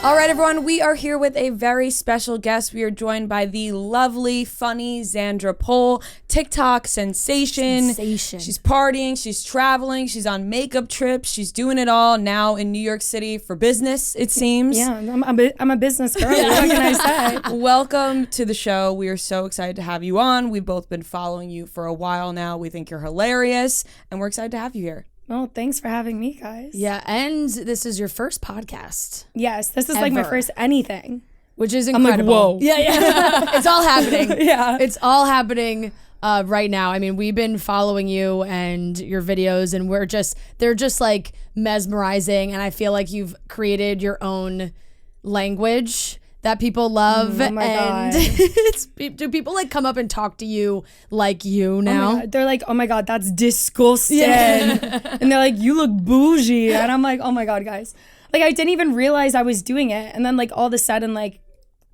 All right, everyone, we are here with a very special guest. We are joined by the lovely, funny Xandra Pohl, TikTok sensation. She's partying, she's traveling, she's on makeup trips, she's doing it all now in New York City for business, it seems. Yeah, I'm a business girl. What can I say? Welcome to the show. We are so excited to have you on. We've both been following you for a while now. We think you're hilarious, and we're excited to have you here. Well, thanks for having me, guys. Yeah, and this is your first podcast. Yes, this is like my first anything. Which is incredible. I'm like, whoa. Yeah. It's all happening. Yeah. It's all happening right now. I mean, we've been following you and your videos, and they're just like mesmerizing, and I feel like you've created your own language that people love. Oh my God. Do people like come up and talk to you like you now? Oh my God. They're like, oh my God, that's disgusting. Yeah. And they're like, you look bougie. And I'm like, oh my God, guys. Like, I didn't even realize I was doing it. And then like all of a sudden, like,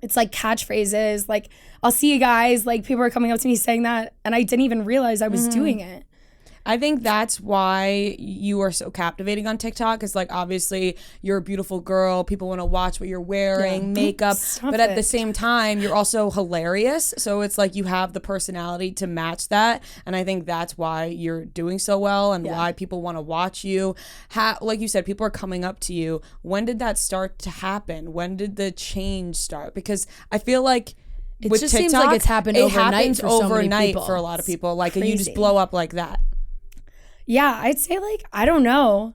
it's like catchphrases. Like, I'll see you guys, like people are coming up to me saying that. And I didn't even realize I was doing it. I think that's why you are so captivating on TikTok. Is like, obviously you're a beautiful girl. People want to watch what you're wearing, makeup, but at the same time, you're also hilarious. So it's like you have the personality to match that. And I think that's why you're doing so well and why people want to watch you. Like you said, people are coming up to you. When did that start to happen? When did the change start? Because I feel like It with just TikTok, seems like it's happened it overnight happens for so many overnight people. for a lot of people. Like you just crazy. blow up like that. Yeah, I'd say like, I don't know.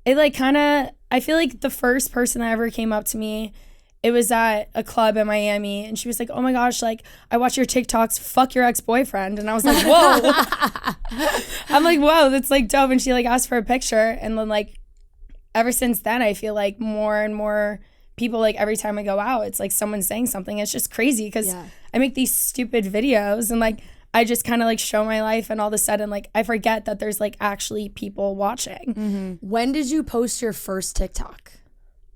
It like kind of, I feel like the first person that ever came up to me, it was at a club in Miami, and she was like, oh my gosh, like I watch your TikToks, fuck your ex-boyfriend. And I was like, whoa. I'm like, whoa, that's like dope. And she like asked for a picture. And then like ever since then, I feel like more and more people, like every time I go out, it's like someone saying something. It's just crazy because I make these stupid videos and like I just kind of like show my life, and all of a sudden like I forget that there's like actually people watching. Mm-hmm. When did you post your first TikTok?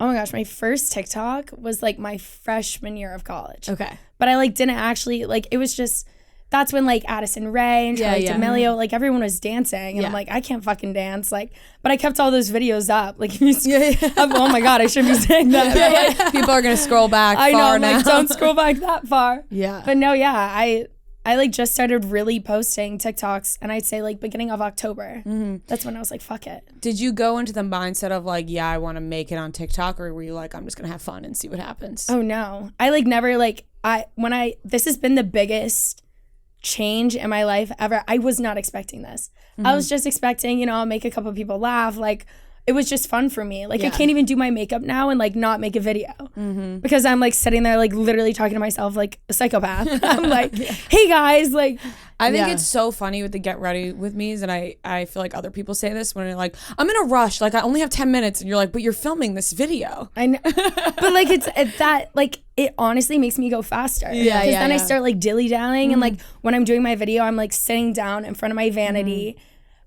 Oh my gosh, my first TikTok was like my freshman year of college. Okay. But I like didn't actually, like it was just, that's when like Addison Rae and Charli D'Amelio, like everyone was dancing, and I'm like, I can't fucking dance, like, but I kept all those videos up, like oh my God, I shouldn't be saying that. People are gonna scroll back I know, far I'm now. like, don't scroll back that far. Yeah. But no, I like just started really posting TikToks, and I'd say like beginning of October. That's when I was like, fuck it. Did you go into the mindset of like, yeah, I want to make it on TikTok, or were you like, I'm just gonna have fun and see what happens? Oh no, I like never like this has been the biggest change in my life ever. I was not expecting this. I was just expecting, you know, I'll make a couple people laugh. Like it was just fun for me. Like I can't even do my makeup now and like not make a video because I'm like sitting there like literally talking to myself like a psychopath. I'm like, hey guys, like. I think it's so funny with the get ready with me's, and I feel like other people say this when they're like, I'm in a rush, like I only have 10 minutes, and you're like, but you're filming this video. I know, but like it's that like it honestly makes me go faster. Because then I start like dilly dallying, and like when I'm doing my video, I'm like sitting down in front of my vanity.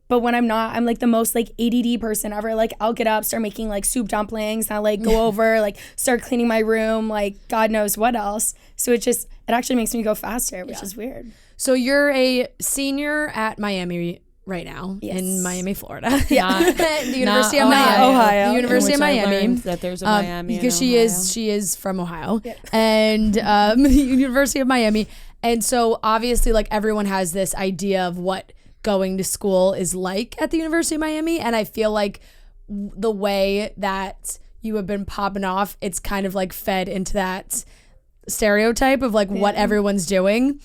But when I'm not, I'm like the most like ADD person ever. Like I'll get up, start making like soup dumplings, and I'll like go over, like start cleaning my room, like God knows what else. So it actually makes me go faster, which is weird. So you're a senior at Miami right now in Miami, Florida. The University of Miami. Ohio. The University of In which I Miami. learned that there's a Miami because in Ohio. she is from Ohio, and the University of Miami. And so obviously, like everyone has this idea of what going to school is like at the University of Miami, and I feel like the way that you have been popping off, it's kind of like fed into that stereotype of like what everyone's doing.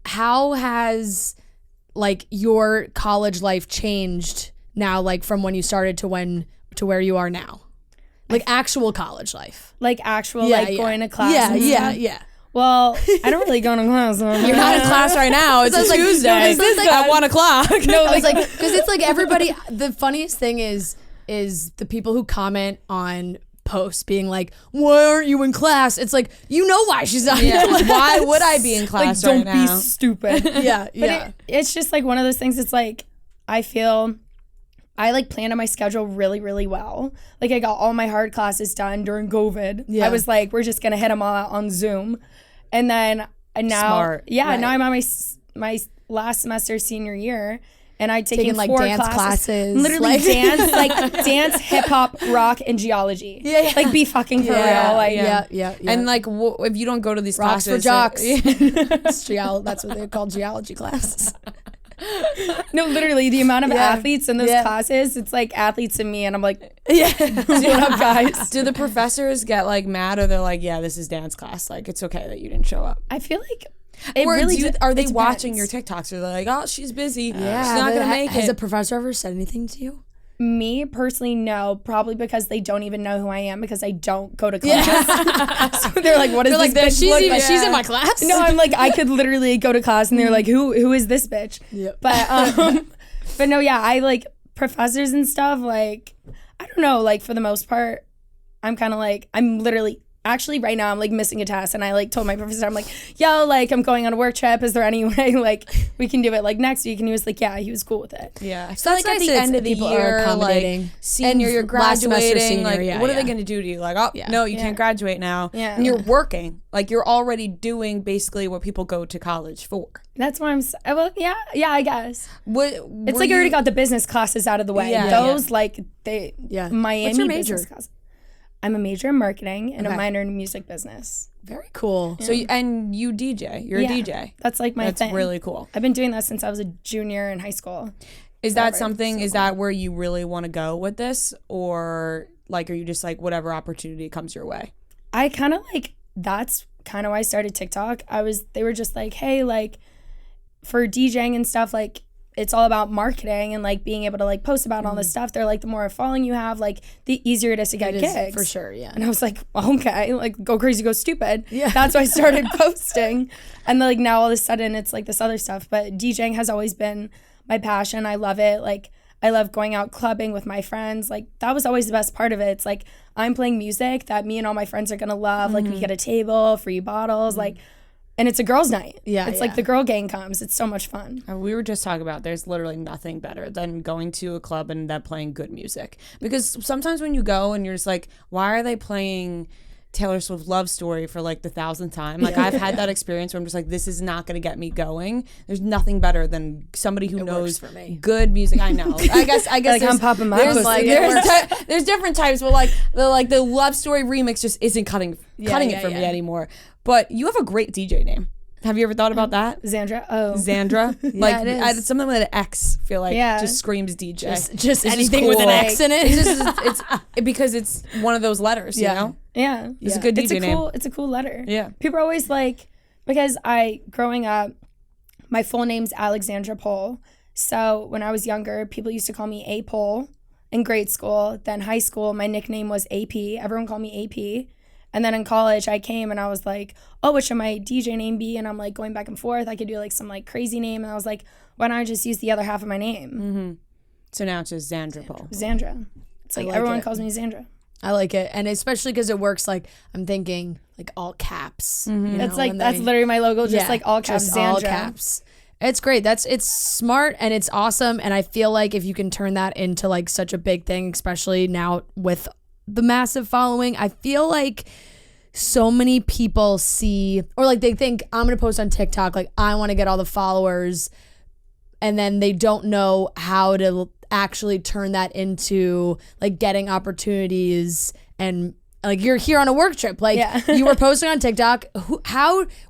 How has like your college life changed now, like from when you started to where you are now, like actual college life, Like actual going to class. Yeah. Well, I don't really go to class. You're not in class right now. It's a Tuesday at 1 o'clock. No, it's like because it's like everybody. The funniest thing is the people who comment on posts being like, "Why aren't you in class?" It's like, you know why she's not. Yeah. In class. Why would I be in class like, right don't be now? stupid. Yeah. It's just like one of those things. It's like I feel I like planned my schedule really, really well. Like I got all my hard classes done during COVID. Yeah. I was like, we're just gonna hit them all out on Zoom, and then now, Smart. now I'm on my last semester senior year, and I'd taken like 4 dance classes. Literally dance, like dance, hip hop, rock, and geology. Yeah. Like be fucking for real. Like yeah. And like if you don't go to these Rocks classes, for jocks. That's what they're called, geology classes. No, literally the amount of athletes in those classes, it's like athletes and me, and I'm like, what up, guys? Do the professors get like mad, or they're like, yeah, this is dance class, like it's okay that you didn't show up? I feel like are they watching your TikToks? Or they're like, oh, she's busy, she's not gonna make it. Has a professor ever said anything to you? Me personally, no, probably because they don't even know who I am because I don't go to class. So they're like, what is this bitch look like? She's in my class? No, I'm like, I could literally go to class and they're like, who is this bitch? Yep. But no, yeah, I like professors and stuff, like, I don't know, like for the most part, I'm kind of like, I'm literally, actually right now I'm like missing a test, and I like told my professor, I'm like, yo, like I'm going on a work trip, is there any way like we can do it like next week? And he was like, yeah, he was cool with it. Yeah, so like at the end of the year, like senior, you're graduating, like what are they gonna do to you? Like, oh no, you can't graduate now. Yeah. And you're working, like you're already doing basically what people go to college for. That's why well, yeah, I guess. It's like I already got the business classes out of the way. Like they Miami. What's your major? Business classes. I'm a major in marketing and a minor in music business. Very cool. Yeah. So you DJ. You're a DJ. That's like my thing. That's really cool. I've been doing that since I was a junior in high school. Is that something? Is that where you really want to go with this, or like are you just like whatever opportunity comes your way? I kind of like that's kind of why I started TikTok. They were just like, hey, like for DJing and stuff, like it's all about marketing and like being able to like post about all this stuff. They're like, the more following you have, like the easier it is to get gigs. For sure, yeah. And I was like, okay, like go crazy, go stupid. Yeah. That's why I started posting. And then, like now all of a sudden it's like this other stuff. But DJing has always been my passion. I love it. Like I love going out clubbing with my friends. Like that was always the best part of it. It's like I'm playing music that me and all my friends are gonna love. Like we get a table, free bottles, like. And it's a girls' night. Yeah, it's like the girl gang comes. It's so much fun. We were just talking about there's literally nothing better than going to a club and them playing good music. Because sometimes when you go and you're just like, why are they playing Taylor Swift Love Story for like the 1,000th time? Like I've had that experience where I'm just like, this is not going to get me going. There's nothing better than somebody who knows good music. I know. I guess like I'm popping my there's like there's different types, but like the Love Story remix just isn't cutting it for me anymore. But you have a great DJ name. Have you ever thought about that? Xandra. Oh. Xandra. Like it's something with an X. I feel like just screams DJ. Just anything with an X in it. It's because it's one of those letters, you know? Yeah. It's a good DJ name. It's a cool letter. Yeah. People are always like, because growing up, my full name's Xandra Pohl. So when I was younger, people used to call me A Pohl in grade school. Then high school, my nickname was AP. Everyone called me AP. And then in college, I came and I was like, oh, what should my DJ name be? And I'm like going back and forth. I could do like some like crazy name. And I was like, why don't I just use the other half of my name? Mm-hmm. So now it's just Xandra Pohl. Xandra. It's like everyone calls me Xandra. I like it. And especially because it works like, I'm thinking like all caps. Mm-hmm. You know, it's like, that's literally my logo, just like all caps, Xandra. All caps. It's great. It's smart and it's awesome. And I feel like if you can turn that into like such a big thing, especially now with the massive following, I feel like so many people see, or like they think I'm gonna post on TikTok, like I want to get all the followers, and then they don't know how to actually turn that into like getting opportunities. And like you're here on a work trip, like you were posting on TikTok.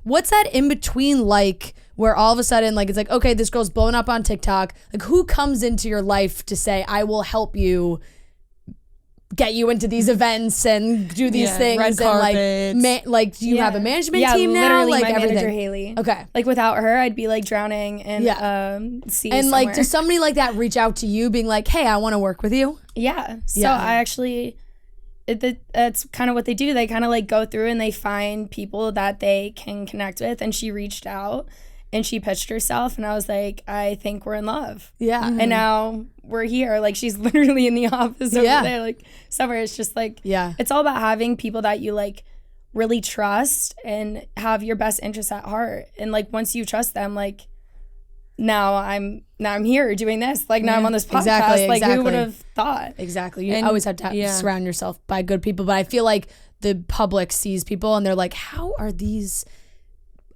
What's that in between like where all of a sudden like it's like, okay, this girl's blowing up on TikTok, like who comes into your life to say I will help you get you into these events and do these things? Red and like do you have a management team now? Literally like my everything. manager Haley. Okay. Like without her, I'd be like drowning in sea and somewhere. like does somebody like that reach out to you being like, hey, I want to work with you? Yeah. So I actually, that's kind of what they do. They kind of like go through and they find people that they can connect with. And she reached out and she pitched herself and I was like, I think we're in love. Yeah. Mm-hmm. And now we're here. Like she's literally in the office over there, like somewhere. It's just like, it's all about having people that you like really trust and have your best interests at heart. And like once you trust them, like now I'm here doing this. Like now I'm on this podcast. Like who would have thought? Exactly. You always have to surround yourself by good people. But I feel like the public sees people and they're like, how are these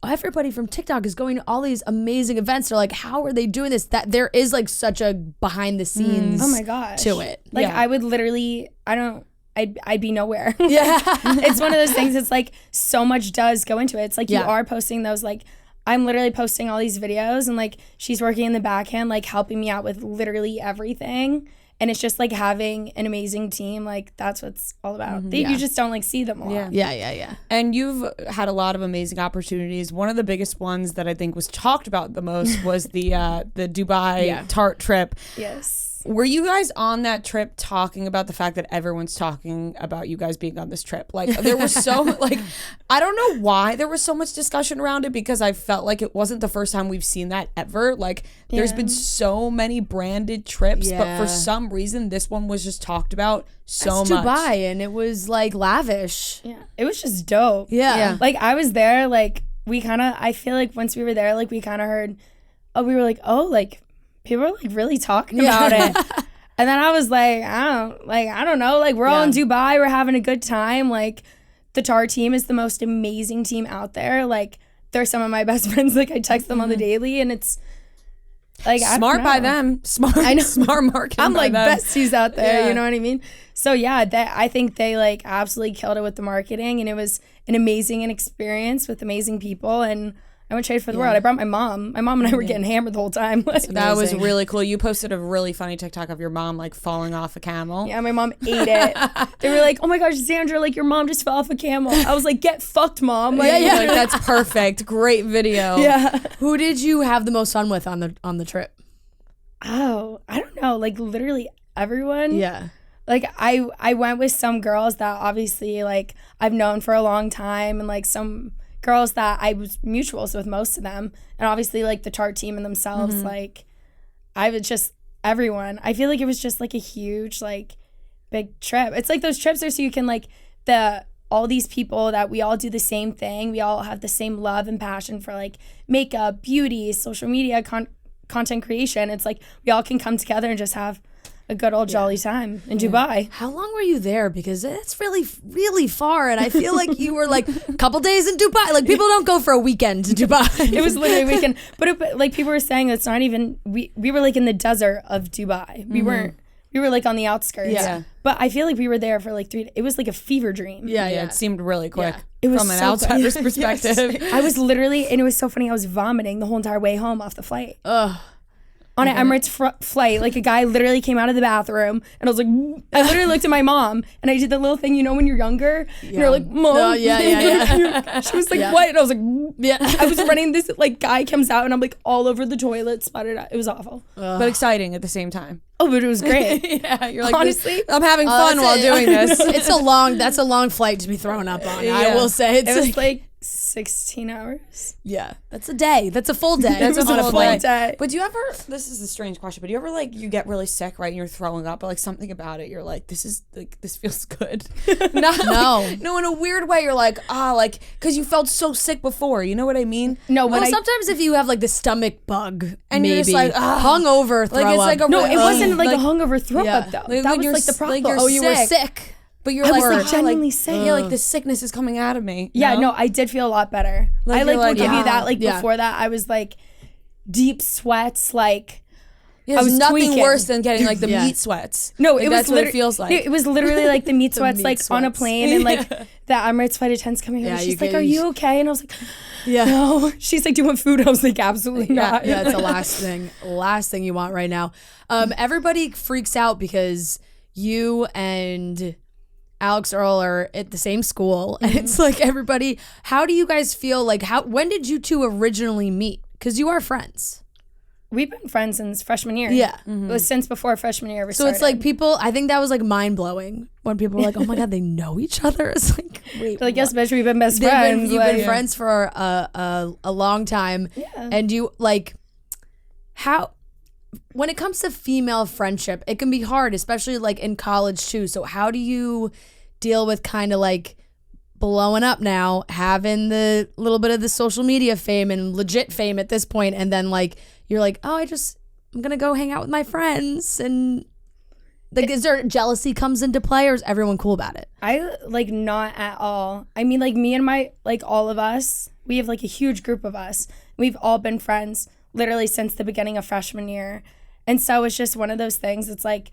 everybody from TikTok is going to all these amazing events. They're like, how are they doing this? That there is like such a behind the scenes oh my gosh to it. Like I would literally, I'd be nowhere. Yeah. It's one of those things. It's like so much does go into it. It's like you are posting those, like I'm literally posting all these videos and like she's working in the backhand, like helping me out with literally everything. And it's just like having an amazing team. Like that's what it's all about. You just don't like see them a lot. Yeah. And you've had a lot of amazing opportunities. One of the biggest ones that I think was talked about the most was the Dubai Tart trip. Yes. Were you guys on that trip talking about the fact that everyone's talking about you guys being on this trip? Like there was so like, I don't know why there was so much discussion around it, because I felt like it wasn't the first time we've seen that ever. Like there's been so many branded trips, but for some reason this one was just talked about so it's much. Dubai, and it was like lavish. Yeah. It was just dope. Yeah. Like I was there, like we kind of, I feel like once we were there, like we kind of heard, we were like, oh, like people are like really talking about it. And then I was like, I don't know. Like we're all in Dubai. We're having a good time. Like the Tar team is the most amazing team out there. Like they're some of my best friends. Like I text them on the daily, and it's like smart by them. Smart. I know. Smart marketing. I'm like them. besties out there. You know what I mean? So yeah, I think they like absolutely killed it with the marketing, and it was an amazing experience with amazing people. And I went trade for the world. I brought my mom. My mom and I were getting hammered the whole time. Like, that was really cool. You posted a really funny TikTok of your mom like falling off a camel. Yeah, my mom ate it. They were like, "Oh my gosh, Xandra, like your mom just fell off a camel." I was like, "Get fucked, mom." Like, Like, that's perfect. Great video. Yeah. Who did you have the most fun with on the trip? Oh, I don't know. Like literally everyone. Yeah. Like I went with some girls that obviously like I've known for a long time, and like some girls that I was mutuals with most of them, and obviously like the Tart team and themselves. Like I was just everyone. I feel like it was just like a huge like big trip. It's like those trips are so you can like all these people that we all do the same thing. We all have the same love and passion for like makeup, beauty, social media, content creation. It's like we all can come together and just have a good old jolly time in Dubai. How long were you there? Because it's really, really far, and I feel like you were like a couple days in Dubai. Like people don't go for a weekend to Dubai. It was literally a weekend, but like people were saying it's not even. We were like in the desert of Dubai. We weren't. We were like on the outskirts. Yeah. But I feel like we were there for like 3 days. It was like a fever dream. Yeah. It seemed really quick. Yeah. It was from an so outsider's perspective. I was literally, and it was so funny. I was vomiting the whole entire way home off the flight. Ugh. On an Emirates flight, like a guy literally came out of the bathroom, and I was like, I literally looked at my mom, and I did the little thing, you know, when you're younger, and you're like, Mom. Oh, yeah. She was like, what? And I was like, I was running, this like guy comes out, and I'm like all over the toilet, sputtered out. It was awful. But exciting at the same time. Oh, but it was great. Yeah, you're like, honestly, I'm having fun while doing this. That's a long flight to be thrown up on. I will say it was like 16 hours. Yeah, that's a day. That's a full day. That's a full day. But do you ever, this is a strange question, but do you ever like, you get really sick, right, and you're throwing up, but like something about it, you're like, this feels good. No, in a weird way, you're like, like, because you felt so sick before, you know what I mean? No, well, sometimes if you have like the stomach bug, and maybe, you're just like, hungover, throw like it's up. like a no, it wasn't like a hungover throw up though. Like, that was like the problem. Like you were sick. But you're I like, was like genuinely sick. Yeah, like the sickness is coming out of me. Yeah, no, I did feel a lot better. Like, I like you're will give like, you that. Like yeah. before that, I was like deep sweats. Like yeah, I was nothing tweaking. worse than getting like the meat sweats. No, like, it was that's what it feels like. It was literally like the meat sweats, meat like on a sweats. plane, and like the Emirates flight attendant's coming over. She's like, "Are you okay?" And I was like, Yeah. "No." She's like, "Do you want food?" I was like, "Absolutely not." Yeah, it's the last thing you want right now. Everybody freaks out because you and Alex Earl are at the same school, and it's like everybody. How do you guys feel? Like, when did you two originally meet? Because you are friends. We've been friends since freshman year. Yeah. It was since before freshman year ever So started. it's like people. I think that was like mind blowing when people were like, "Oh my god, they know each other." It's like, wait, They're like, yes, bitch, we've been best friends. You've like, been friends for a long time, and you like how. When it comes to female friendship, it can be hard, especially like in college too. So how do you deal with kind of like blowing up now, having the little bit of the social media fame and legit fame at this point, and then like you're like, oh, I'm gonna go hang out with my friends, and like, is there jealousy comes into play, or is everyone cool about it? I like not at all. I mean, like me and my like all of us we have like a huge group of us. We've all been friends literally since the beginning of freshman year. And so it's just one of those things. It's like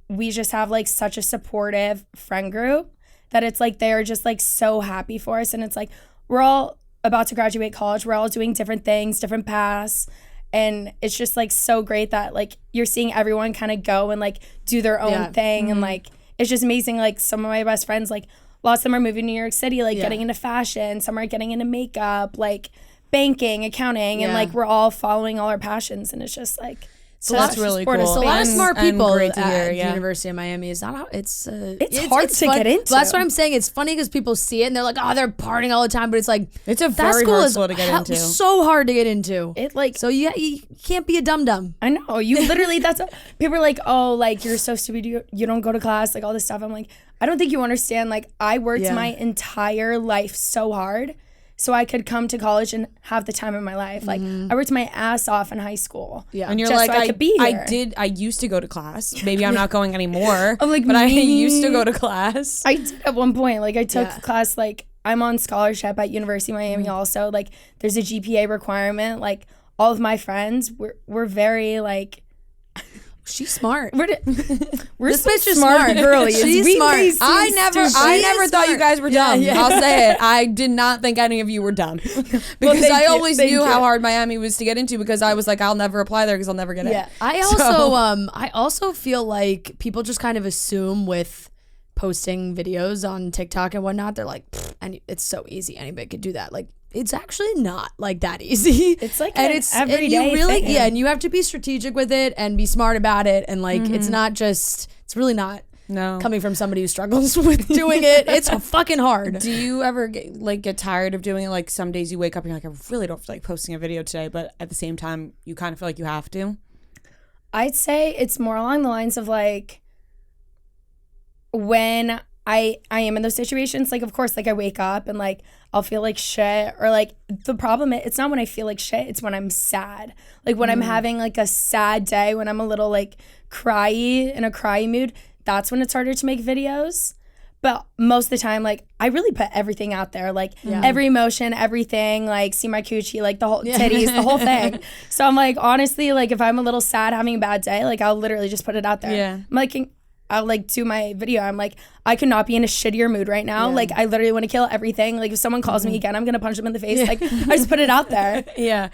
we just have like such a supportive friend group that it's like they're just like so happy for us. And it's like we're all about to graduate college. We're all doing different things, different paths. And it's just like so great that like you're seeing everyone kind of go and like do their own thing. And like it's just amazing. Like some of my best friends, like lots of them are moving to New York City, like getting into fashion. Some are getting into makeup, like banking, accounting. And like we're all following all our passions. And it's just like, so that's really cool. It's a lot of smart people great to hear, at the University of Miami. It's not how it's hard to get into. That's what I'm saying. It's funny because people see it and they're like, oh, they're partying all the time, but it's like it's a very hard school to get into. So hard to get into. It like so you can't be a dum dum. I know you literally. That's what, people are like, oh, like you're so stupid. You don't go to class, like all this stuff. I'm like, I don't think you understand. Like I worked my entire life so hard so I could come to college and have the time of my life. Like I worked my ass off in high school. Yeah. And you're just like, so I could be here. I used to go to class. Maybe I'm not going anymore. I'm like, but I used to go to class. I did at one point. Like I took class, like I'm on scholarship at University of Miami also. Like there's a GPA requirement. Like all of my friends, we're very like, she's smart. We're this bitch is smart girlies. She's smart. I never thought you guys were dumb. I'll say it. I did not think any of you were dumb because I always knew how hard Miami was to get into because I was like, I'll never apply there because I'll never get in. I also feel like people just kind of assume with posting videos on TikTok and whatnot, they're like, and it's so easy, anybody could do that. Like it's actually not like that easy. It's like everyday thing. And you have to be strategic with it and be smart about it. And like, it's really not coming from somebody who struggles with doing it. It's fucking hard. Do you ever get tired of doing it? Like some days you wake up and you're like, I really don't feel like posting a video today, but at the same time, you kind of feel like you have to. I'd say it's more along the lines of like, when I am in those situations, like of course, like I wake up and like I'll feel like shit, or like the problem it's not when I feel like shit, it's when I'm sad. Like when I'm having like a sad day, when I'm a little like in a cryy mood, that's when it's harder to make videos. But most of the time, like I really put everything out there, like every emotion, everything, like see my coochie, like the whole titties, the whole thing. So I'm like, honestly, like if I'm a little sad, having a bad day, like I'll literally just put it out there. Yeah. I'm like, I'll like do my video. I'm like, I could not be in a shittier mood right now. Like I literally want to kill everything. Like if someone calls me again, I'm gonna punch them in the face. Like I just put it out there.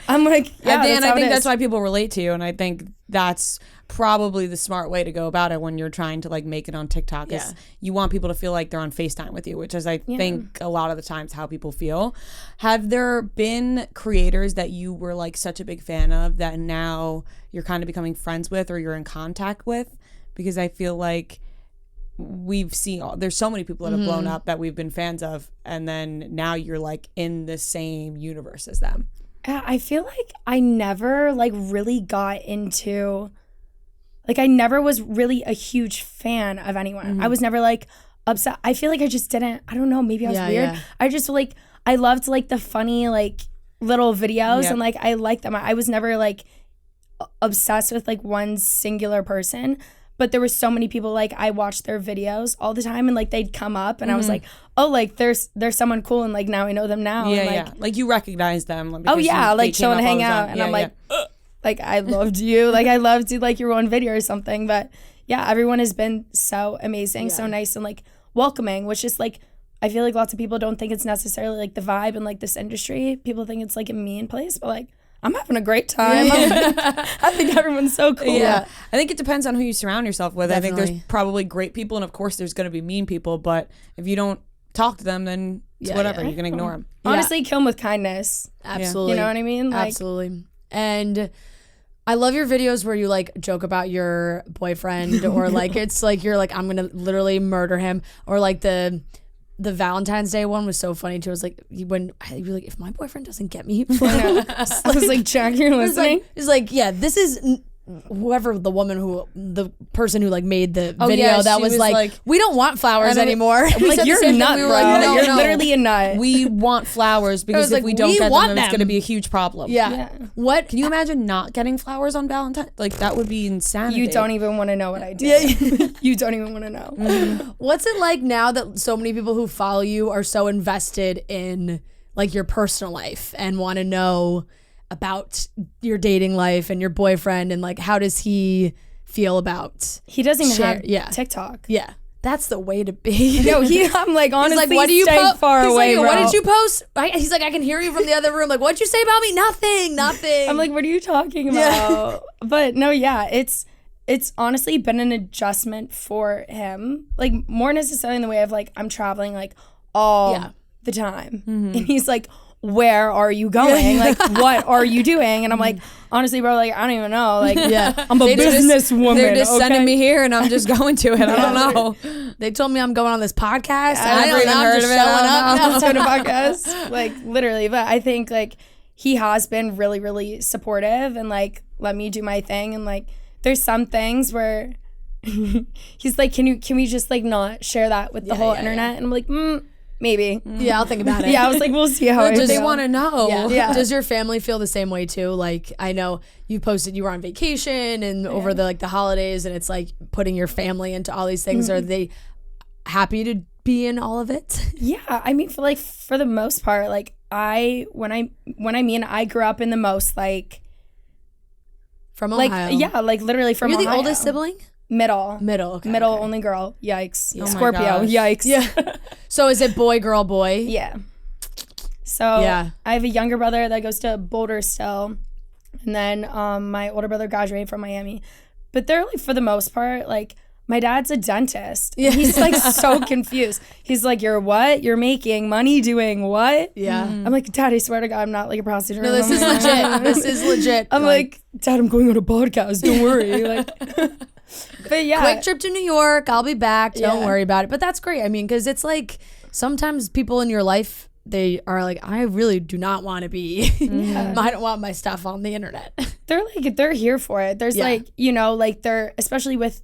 I'm like, and I think that's why people relate to you. And I think that's probably the smart way to go about it when you're trying to like make it on TikTok. Is you want people to feel like they're on FaceTime with you, which is I think a lot of the times how people feel. Have there been creators that you were like such a big fan of that now you're kind of becoming friends with or you're in contact with? Because I feel like we've seen there's so many people that have blown up that we've been fans of, and then now you're like in the same universe as them. I feel like I never like really got into, like I never was really a huge fan of anyone. I was never like upset. I feel like I just didn't, I don't know, maybe I was weird. I just like, I loved like the funny like little videos and like I liked them. I was never like obsessed with like one singular person. But there were so many people, like I watched their videos all the time and like they'd come up and I was like, oh, like there's someone cool and like now I know them now. Yeah, and, like you recognize them. Like chilling to hang out. And I'm like, like I loved you. Like I loved like your one video or something. But yeah, everyone has been so amazing, so nice and like welcoming, which is like, I feel like lots of people don't think it's necessarily like the vibe in like this industry. People think it's like a mean place, but like, I'm having a great time. I think everyone's so cool. Yeah. I think it depends on who you surround yourself with. Definitely. I think there's probably great people, and of course there's going to be mean people, but if you don't talk to them, then it's whatever. You can ignore them. Honestly, kill them with kindness. Absolutely. You know what I mean? Like, absolutely. And I love your videos where you like joke about your boyfriend or like it's like you're like, I'm going to literally murder him, or like the Valentine's Day one was so funny too. I was like, when you'd be like, if my boyfriend doesn't get me, I was like, Jack, you're listening. It's like, yeah, this is whoever the person who like made the video that was like, we don't want flowers anymore. Like, you're a nut, bro. No, you're literally a nut. We want flowers because if we don't get them, it's going to be a huge problem. Yeah. What? Can you imagine not getting flowers on Valentine's? Like, that would be insanity. You don't even want to know what I do. You don't even want to know. What's it like now that so many people who follow you are so invested in like your personal life and want to know about your dating life and your boyfriend and like how does he feel about He doesn't even have TikTok. Yeah. That's the way to be. No, I'm like, honestly, he's like, what do you stay far he's away, like, bro. what did you post? He's like, I can hear you from the other room. Like, what'd you say about me? Nothing. I'm like, what are you talking about? But no, yeah, it's honestly been an adjustment for him. Like, more necessarily in the way of like, I'm traveling like all the time. And he's like, where are you going? Like, what are you doing? And I'm like, honestly, bro, like, I don't even know. Like, I'm a businesswoman. They're just sending me here and I'm just going to it. I don't know. They told me I'm going on this podcast. I never even heard of it. I'm just doing a podcast. Like, literally. But I think, like, he has been really, really supportive and, like, let me do my thing. And, like, there's some things where he's like, can we just, like, not share that with the whole internet? And I'm like, maybe. Yeah, I'll think about it. Yeah, I was like, we'll see how it Does goes. they want to know? Yeah. Does your family feel the same way too? Like, I know you posted you were on vacation and over the holidays, and it's like putting your family into all these things. Are they happy to be in all of it? Yeah, I mean, for the most part, like I grew up in the most like from Ohio. like literally from You're Ohio. the oldest sibling? Middle, okay. only girl. Yikes. Oh Scorpio. Yikes. Yeah. So is it boy, girl, boy? Yeah. So I have a younger brother that goes to Boulder still, and then my older brother graduated from Miami. But they're like, for the most part, like my dad's a dentist. Yeah. He's like so confused. He's like, you're what? You're making money doing what? Yeah. I'm like, Dad, I swear to God, I'm not like a prostitute. No, this is legit. This is legit. I'm like, Dad, I'm going on a podcast. Don't worry. Like. But yeah, quick trip to New York. I'll be back. Don't worry about it. But that's great. I mean, because it's like sometimes people in your life, they are like, I really do not want to be. I don't want my stuff on the internet. They're here for it. There's like, you know, like they're, especially with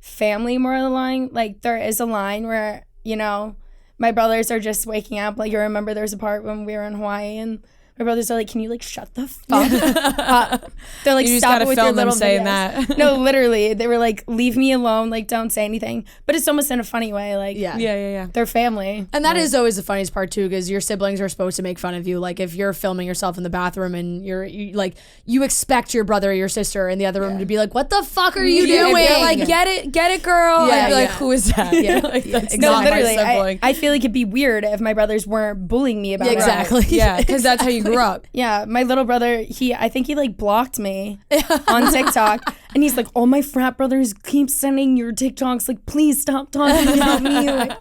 family more on the line, like there is a line where, you know, my brothers are just waking up. Like, you remember there's a part when we were in Hawaii and my brothers are like, can you like shut the fuck up? They're like, You just stop gotta it with film your them little saying videos. that. No, literally. They were like, leave me alone. Like, don't say anything. But it's almost in a funny way. Like, Yeah. they're family. And that is always the funniest part too, because your siblings are supposed to make fun of you. Like if you're filming yourself in the bathroom and you expect your brother or your sister in the other room to be like, what the fuck are you doing? Like, get it, girl. Yeah, I'd be like, who is that? Like, that's No, not literally. my sibling. I feel like it'd be weird if my brothers weren't bullying me about it. Exactly. Yeah, because that's how you grew up. Yeah, my little brother, I think he like blocked me on TikTok, and he's like, all my frat brothers keep sending your TikToks, like, please stop talking about me. Like,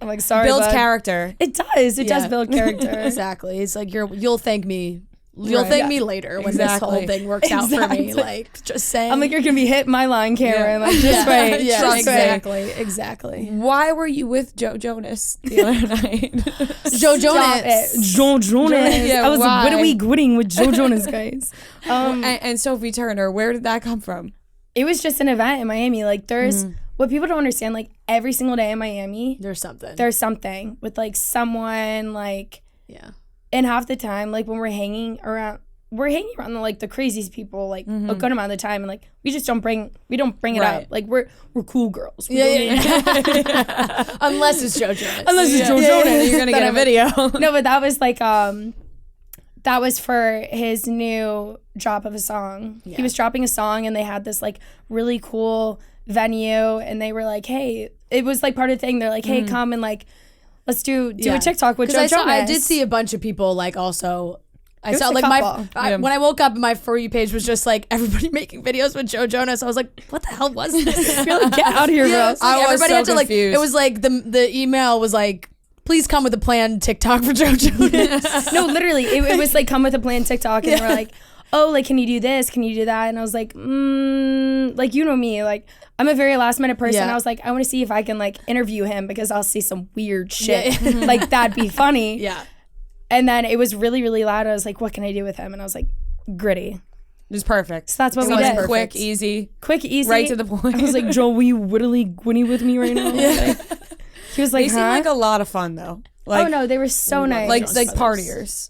I'm like, sorry, Builds bud. character. It does. It does build character. Exactly. It's like you'll thank me. You'll thank me later when this whole thing works out for me. Like, just saying. I'm like, you're gonna be hitting my line, Cameron. Like, just wait. Yeah, Just exactly. Exactly. Why were you with Jonas the other night? Joe Jonas. Joe Jonas. Yeah, I was why? whittling with Joe Jonas, guys. And Sophie Turner, where did that come from? It was just an event in Miami. Like, there's what people don't understand. Like, every single day in Miami, There's something. there's something with like someone, like, and half the time, like when we're hanging around the, like the craziest people, like a good amount of the time, and like we don't bring it Right. up. Like we're cool girls. Unless it's Joe Jonas. Unless it's Joe Jonas, You're gonna get a video. No, but that was like that was for his new drop of a song. He was dropping a song, and they had this like really cool venue, and they were like, hey, it was like part of the thing. They're like, hey, come and like let's do a TikTok with Joe Jonas. I did see a bunch of people like also. I was saw a like couple. when I woke up, my For You page was just like everybody making videos with Joe Jonas. I was like, what the hell was this? You're like, get out of here, bro. It's like I was everybody so had to like. confused. It was like the email was like, please come with a planned TikTok for Joe Jonas. No, literally, it was like come with a plan TikTok, and we're like, oh, like, can you do this? Can you do that? And I was like, like, you know me, like, I'm a very last minute person. Yeah. I was like, I want to see if I can like interview him because I'll see some weird shit. Like, that'd be funny. Yeah. And then it was really, really loud. I was like, what can I do with him? And I was like, gritty. It was perfect. So that's what It we was did. quick, easy, Quick, easy. right to the point. I was like, Joel, will you whittly with me right now? Like, he was like, They seem like a lot of fun though. Like, oh no, they were so nice. like partiers.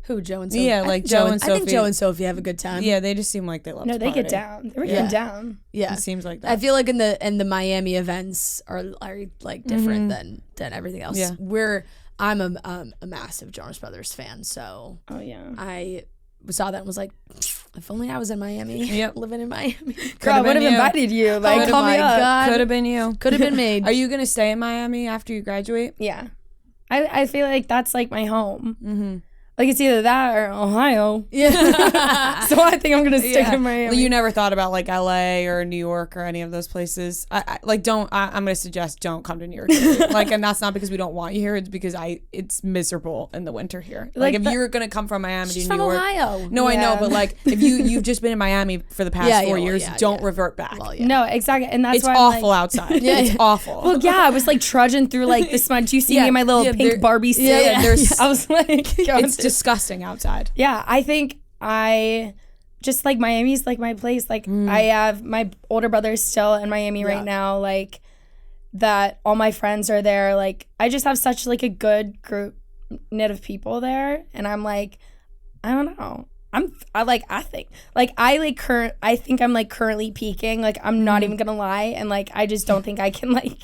Who, Joe and Sophie? Yeah, like Joe and Sophie. I think Joe and Sophie have a good time. Yeah, they just seem like they love. No, to they party. get down. They were getting down. Yeah. It seems like that. I feel like in the Miami events are like different than everything else. Yeah. I'm a massive Jonas Brothers fan, so I saw that and was like, if only I was in Miami, living in Miami. Girl, I would have invited you. Like, call me up. Could have been you. Could have been made. Are you gonna stay in Miami after you graduate? Yeah, I feel like that's like my home. Mm-hmm. Like it's either that or Ohio. Yeah. So I think I'm gonna stick in Miami. Well, you never thought about like LA or New York or any of those places. I'm gonna suggest don't come to New York City. Like, and that's not because we don't want you here. It's because it's miserable in the winter here. Like if you're gonna come from Miami to New York, Ohio. No, I know, but like if you've just been in Miami for the past 4 years, don't revert back. Well, no, exactly, and that's it's why awful outside. It's awful. Well, yeah, I was like trudging through like the smudge. You see me in my little pink Barbie suit. I was like, it's disgusting outside. Yeah, I think I just like Miami's like my place. Like I have my older brother still in Miami right now. Like that, all my friends are there. Like I just have such like a good group knit of people there, and I'm like, I don't know. I think I'm like currently peaking. Like I'm not even gonna lie, and like I just don't think I can like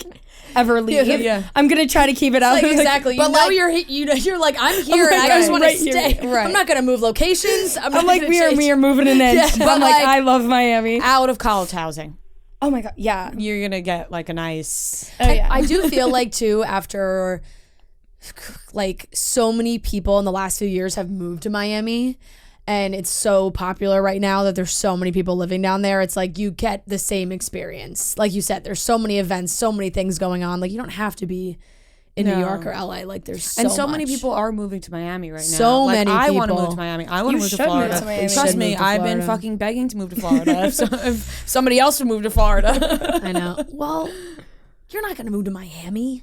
ever leave. I'm gonna try to keep it up. Like, exactly. But now you're like, I'm here and I just want to stay. Right. I'm not gonna move locations. I'm like, we are moving an inch. But I'm like, I love Miami. Out of college housing. Oh my god, yeah. You're gonna get like a nice. Oh yeah. I do feel like too, after like so many people in the last few years have moved to Miami. And it's so popular right now that there's so many people living down there. It's like you get the same experience. Like you said, there's so many events, so many things going on. Like you don't have to be in New York or LA. Like there's so many people are moving to Miami right now. So like, many people. I want to move to Miami. I want to move to Florida. Trust me, I've been fucking begging to move to Florida. if somebody else would move to Florida. I know. Well, you're not going to move to Miami.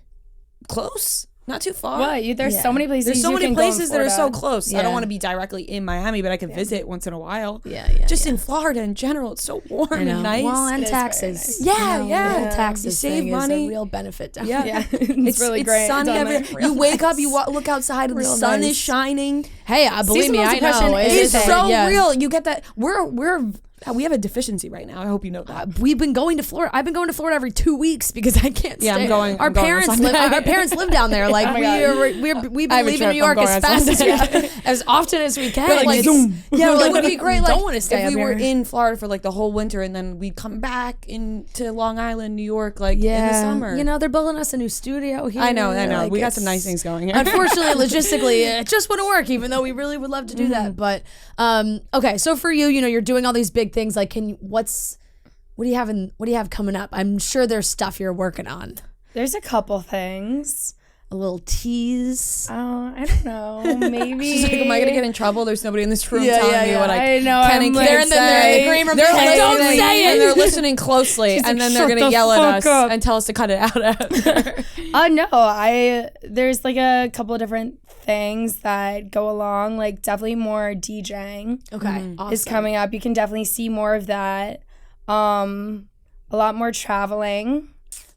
Close. Not too far. What? There's so many places. There's so many places that are so close. Yeah. I don't want to be directly in Miami, but I can visit once in a while. Just in Florida in general, it's so warm and nice. Well, and taxes. Nice. Taxes. You save money. Is a real benefit down there. It's really great. It's sunny. You wake up, you look outside, and the sun is shining. Hey, believe me, I know. It's so real. You get that. We have a deficiency right now. I hope you know that. We've been going to Florida. I've been going to Florida every 2 weeks because I can't stay. I'm going. Our parents live down there. Like we've been leaving New York as fast as often as we can. Like Zoom. Yeah, like would be great. Like, don't want to stay if up we were here. in Florida for like the whole winter and then we'd come back into Long Island, New York, like in the summer. You know, they're building us a new studio here. I know. Like, we got some nice things going here. Unfortunately, logistically, it just wouldn't work. Even though we really would love to do that. But okay, so for you, you're doing all these big things. Like, what do you have coming up? I'm sure there's stuff you're working on. There's a couple things. A little tease. Oh, I don't know. Maybe. She's like, am I gonna get in trouble? There's nobody in this room telling me what I know. Can and they're in the green room. They're like, don't say it. And they're listening closely, and then they're gonna yell at us and tell us to cut it out after. No. There's like a couple of different things that go along. Like definitely more DJing. Okay, awesome. Is coming up. You can definitely see more of that. A lot more traveling.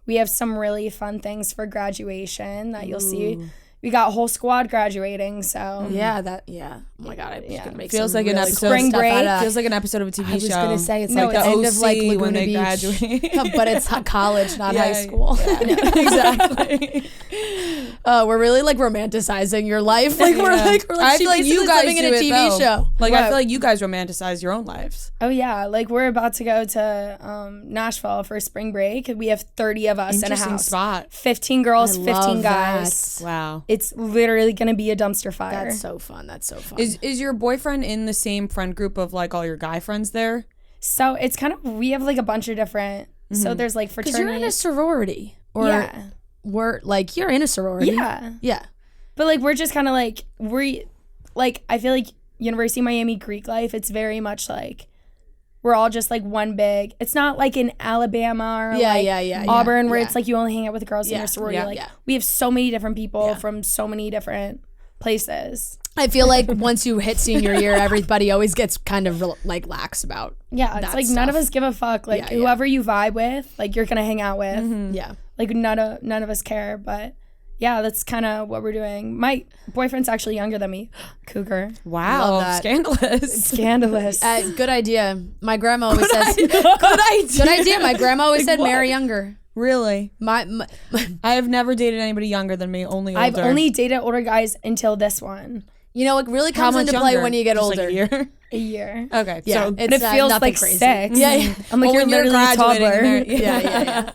We have some really fun things for graduation that you'll see. We got a whole squad graduating, so oh my god, I'm just gonna make feels like really an episode. Spring break feels like an episode of a TV show. I was gonna say it's no, like the end of like Laguna when they Beach, graduate. but it's college, not high school. Exactly. We're really like romanticizing your life. Like we're like I feel like you guys living in do a it, TV though. show. Like I feel like you guys romanticize your own lives. Oh yeah, like we're about to go to Nashville for spring break. We have 30 of us in a house. Spot. 15 girls, 15 guys. That. Wow. It's literally gonna be a dumpster fire. That's so fun. Is your boyfriend in the same friend group of like all your guy friends there? So it's kind of, we have like a bunch of different. So there's like Because fraternity. you're in a sorority, or we're like you're in a sorority. Yeah. But like we're just kind of like I feel like University of Miami Greek life. It's very much like we're all just like one big. It's not like in Alabama or Auburn where it's like you only hang out with the girls in your sorority. We have so many different people from so many different places. I feel like once you hit senior year, everybody always gets kind of like lax about. Yeah, it's like stuff. None of us give a fuck. Like whoever you vibe with, like you're gonna hang out with. Mm-hmm. Yeah, like none of us care. But yeah, that's kind of what we're doing. My boyfriend's actually younger than me. Cougar. Wow, scandalous. Good idea. My grandma always says. Good idea. My grandma always said marry younger. Really? My I have never dated anybody younger than me, only older. I've only dated older guys until this one. you know, it really How comes much into play younger? when you get Just older. like a year? A year. Okay. Yeah, So But it feels nothing like crazy. 6. Yeah, yeah. I'm like, Well, you're when you're literally a graduating toddler. and they're- Yeah.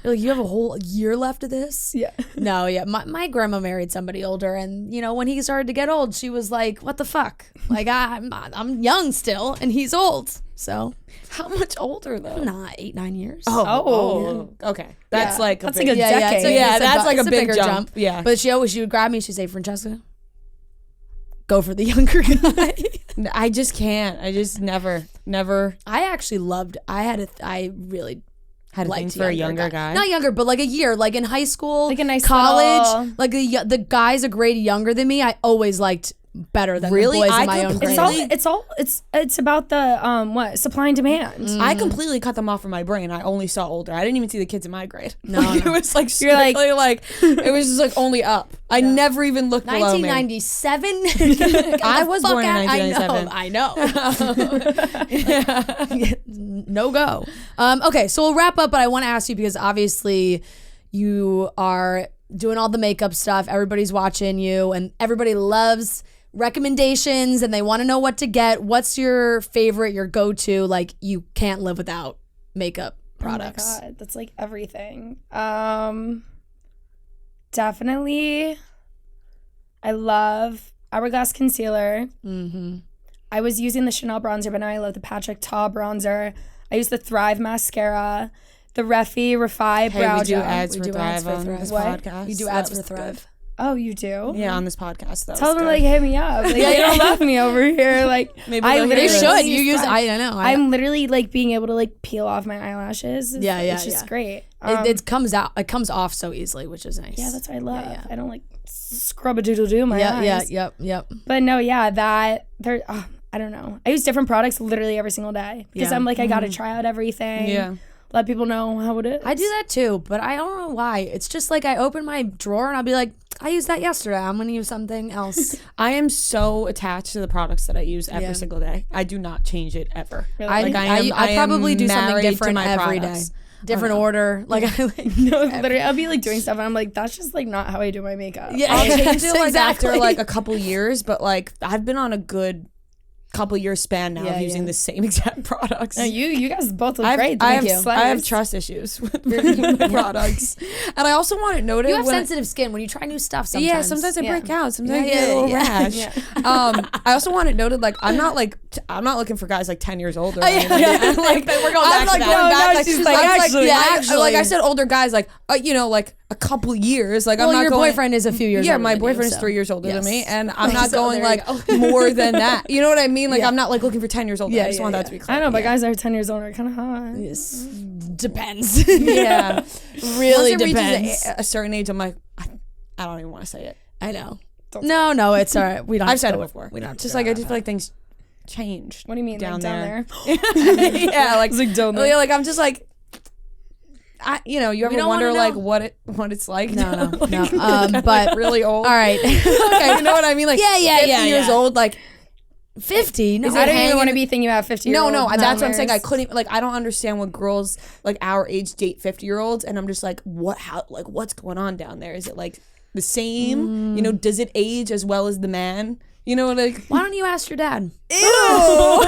You're like, you have a whole year left of this? Yeah. No, yeah. My grandma married somebody older, and, you know, when he started to get old, she was like, what the fuck? Like, I'm young still, and he's old. So, How much older though? not 8-9 years. Oh. Okay. That's Yeah. like That's big, like a decade. Yeah, it's that's like a it's big bigger jump. Yeah. But she would grab me, she'd say, Francesca, go for the younger guy. I just can't. I just never. I actually loved, I really Had a thing liked for a younger guy. Not younger, but like a year, like in high school, Like a nice college, little- like the guys a grade younger than me, I always liked better than Really? the boys I in my own grade. It's about the supply and demand. I completely cut them off from my brain. I only saw older. I didn't even see the kids in my grade. No, Like, no. it was like You're like- strictly like it was just like only up. I never even looked below me. 1997. I was born in 1997. I know. No go. Okay, so we'll wrap up, but I want to ask you because obviously you are doing all the makeup stuff. Everybody's watching you, and everybody loves recommendations, and they want to know what to get. What's your favorite, your go-to? Like you can't live without makeup products. Oh my God, that's like everything. Definitely, I love Hourglass concealer. Mm-hmm. I was using the Chanel bronzer, but now I love the Patrick Ta bronzer. I use the Thrive mascara, the Refi Refi brow we do gel. ads We for do ads Thrive for on Thrive. this What? podcast. We do That ads was for Thrive. Oh, you do? good. Yeah, on this podcast though. Tell them like hit me up. Like, they don't love me over here. Like Maybe I they'll hear literally this. Should use you use? Thrive. I know. I'm literally like being able to like peel off my eyelashes. Yeah, It's just great. It comes out. It comes off so easily, which is nice. Yeah, that's what I love. yeah. I don't like scrub a doodle do my eyes. Yep. But no, yeah, that there. I don't know. I use different products literally every single day because Yeah. I'm like I gotta try out everything. Yeah. Let people know how it is. I do that too, but I don't know why. It's just like I open my drawer and I'll be like, I used that yesterday. I'm gonna use something else. I am so attached to the products that I use every Yeah. single day. I do not change it ever. Really? Like, I probably do something married to different my every day. products. Different order. Like I like No, literally, I'll be like doing stuff and I'm like, that's just like not how I do my makeup. Yeah. I'll change it Yes, like exactly. after like a couple years, but like I've been on a good couple year span now Yeah, of using yeah. the same exact products. No, you guys both look I have, great. I, Thank have, you. I have trust issues with my products, and I also want it noted. you have when sensitive skin when you try new stuff. Sometimes. Yeah, sometimes I break out. Sometimes I Yeah, get a little yeah, rash. yeah. I also want it noted, like I'm not looking for guys like 10 years older. or yeah, anything. yeah. I'm like We're going I'm back like to going that. back. No, Like, she's like, I'm actually, like I said, older guys, like like a couple years. Like Well, I'm not your going. boyfriend is a few years. Yeah, older my than boyfriend you, is so. 3 years older than me, Yes. and I'm not So going there like you go. more than that. You know what I mean? Like Yeah. I'm not like looking for 10 years older. Yeah, I just yeah, want yeah. that to be clear. I know, but guys that are 10 years older are kind of hot. Yes. Depends. Yeah, Really Once it reaches depends. a certain age, I'm like, I don't even want to say it. I know. No, it's all right. We don't. I've have said to it go- before. We don't. have to Just go like I down just that. feel like things changed. What do you mean, down like down there? there? Yeah, like down yeah, like I'm just like, you ever don't wonder wanna like know. what it's like? No. Like, But really old. all right. Okay, you know what I mean? Like Yeah, 50 years yeah. old. Like 50. No, Is it I don't hanging- even want to be thinking about 50 year no, old. that's what I'm saying. I couldn't like I don't understand when girls like our age date 50-year-olds, and I'm just like, what's going on down there? Is it like the same? You know, does it age as well as the man? You know, like Why don't you ask your dad? ew,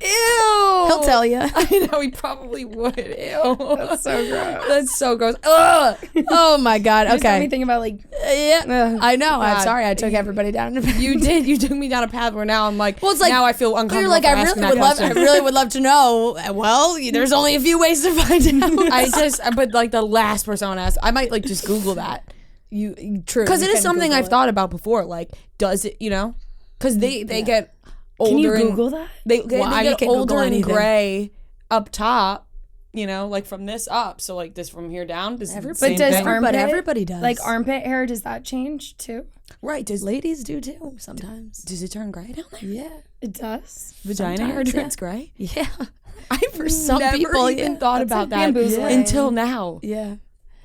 ew. He'll tell you. I know he probably would. Ew. That's so gross. That's so gross. Ugh. Oh my God. Just got me Okay. thinking about like, Yeah. I know. I'm God. sorry. I took everybody down. You did. You took me down a path where now I'm like, Well, it's like now I feel uncomfortable. You're like, for I asking really that would love. I question. really would love to know. Well, there's only a few ways to find out. but like the last person I want to ask, I might like just Google that. True. Because you it is can something Google I've it. thought about before. Like, does it, because they get older. can you and Google that? They Well, you get can Google older and anything. gray up top, like from this up. So like this from here down. This But same does thing. armpit, everybody does. like armpit hair, does that change too? Right. Ladies do too sometimes. Does it turn gray down there? Yeah. It does. Vagina hair Sometimes, yeah. turns gray? Yeah. I've some never people, even yeah. thought That's about like that bamboozling. until now. Yeah.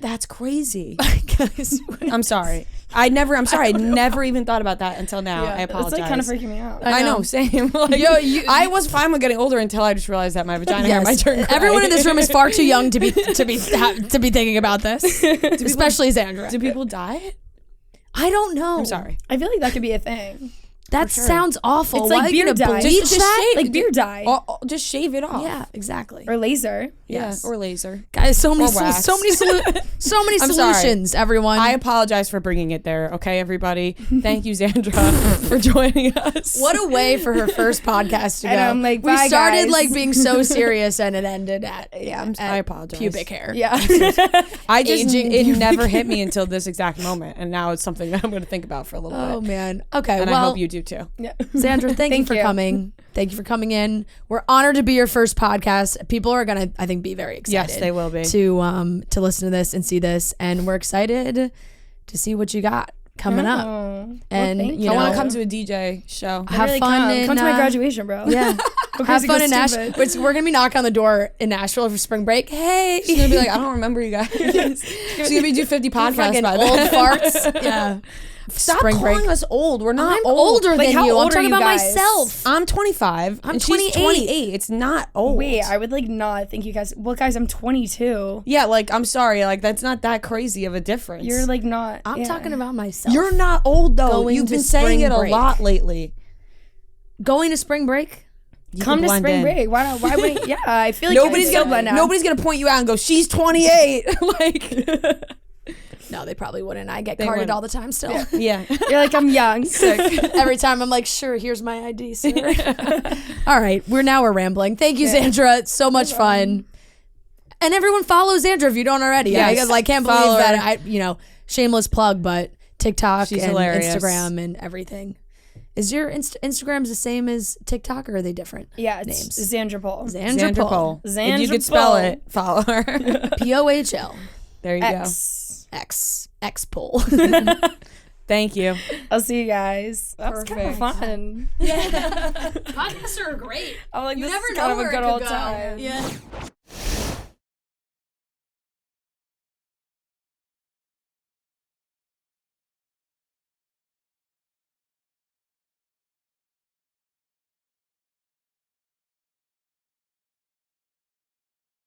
That's crazy. Guys, I'm sorry. I never even thought about that until now. I apologize. It's like kind of freaking me out. I know, same. Like, I was fine with getting older until I just realized that my vagina had my turn. Everyone in this room is far too young to be thinking about this, especially Xandra. Do people die? I don't know. I'm sorry. I feel like that could be a thing. That sounds awful. It's like beard dye. Just shave, like beard dye. Just shave it off. Yeah, exactly. Or laser. Yes. Or laser. Guys, so many I'm solutions, sorry. Everyone. I apologize for bringing it there, okay, everybody? Thank you, Xandra, for joining us. What a way for her first podcast to go. And I'm like, we bye, started guys. like being so serious and it ended at I apologize. Pubic hair. Yeah. I just Aging it pubic never hit me until this exact moment, and now it's something that I'm going to think about for a little Oh bit. man. Okay. And well, I hope you do too. Yeah. Xandra, thank you for coming. Thank you for coming in. We're honored to be your first podcast. People are gonna, I think, be very excited. Yes, they will be. To listen to this and see this, and we're excited to see what you got coming up. And thank you I know, want to come to a DJ show. have Really fun. come to my graduation, bro. Yeah. Have crazy, fun go in Nashville. stupid. We're gonna be knocking on the door in Nashville for spring break. Hey, She's gonna be like, I don't remember you guys. She's gonna be do 50 podcasts fucking by old then. farts. Yeah. Stop Spring calling break. us old. We're not I'm old. older Like, than how you. I'm old are talking you about guys? myself. I'm 25. I'm and she's 28. 28. It's not old. Wait, I would like not think you guys. Well, guys, I'm 22. Yeah, like I'm sorry, like that's not that crazy of a difference. You're like not. I'm talking about myself. You're not old though. Going You've to been saying spring it break. a lot lately. going to spring break. You Come can to blend spring in. break. Why not? Why wouldn't? Yeah, I feel like Nobody's you can still gonna blend out. nobody's gonna point you out and go, she's 28. Like No, they probably wouldn't. I get They carded wouldn't. all the time still. yeah. You're like, I'm young. Every time I'm like, sure, here's my ID, sir. All right, we're rambling. Thank you, Xandra. It's so much fun. And everyone follow Xandra if you don't already. Yes. Because I can't believe Follow that her. shameless plug, but TikTok She's and hilarious. Instagram and everything. Is your Instagrams the same as TikTok or are they different? Yeah, it's names. Xandra Pohl. Xandra Pohl. Xandra If you could spell Pohl. it, follow her. POHL. There you X Poll. go. Thank you. I'll see you guys. That was kind of Perfect. fun. Podcasts are great. I'm like, You this never is know kind of where a it good could old go. time. Yeah.